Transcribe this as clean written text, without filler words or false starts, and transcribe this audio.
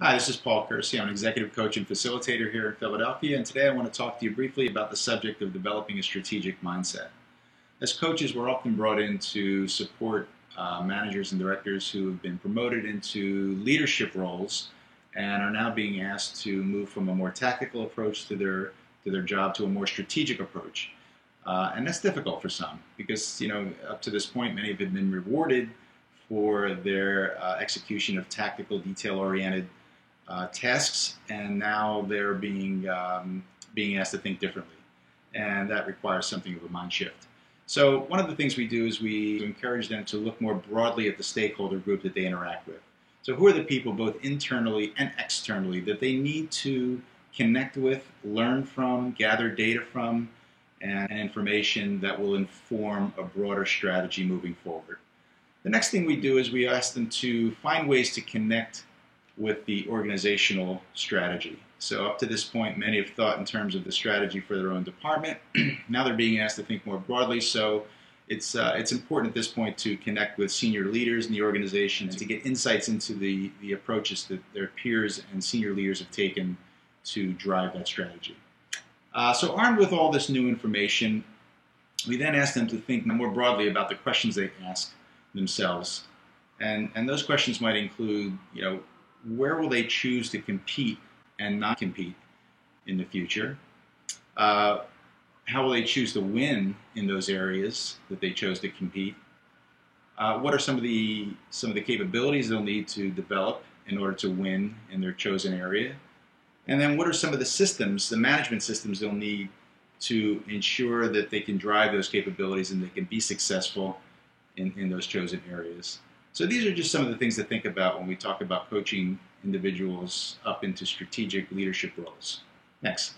Hi, this is Paul Kersey. I'm an executive coach and facilitator here in Philadelphia, and today I want to talk to you briefly about the subject of developing a strategic mindset. As coaches, we're often brought in to support managers and directors who have been promoted into leadership roles and are now being asked to move from a more tactical approach to their job to a more strategic approach. And that's difficult for some because, up to this point, many have been rewarded for their execution of tactical, detail-oriented tasks, and now they're being asked to think differently, and that requires something of a mind shift. So one of the things we do is we encourage them to look more broadly at the stakeholder group that they interact with. So who are the people, both internally and externally, that they need to connect with, learn from, gather data from, and information that will inform a broader strategy moving forward. The next thing we do is we ask them to find ways to connect with the organizational strategy. So up to this point, many have thought in terms of the strategy for their own department. Now they're being asked to think more broadly. So it's important at this point to connect with senior leaders in the organization and to get insights into the approaches that their peers and senior leaders have taken to drive that strategy. So armed with all this new information, we then ask them to think more broadly about the questions they ask themselves. And those questions might include, where will they choose to compete and not compete in the future? How will they choose to win in those areas that they chose to compete? What are some of the capabilities they'll need to develop in order to win in their chosen area? And then what are some of the systems, the management systems they'll need to ensure that they can drive those capabilities and they can be successful in those chosen areas? So these are just some of the things to think about when we talk about coaching individuals up into strategic leadership roles. Next.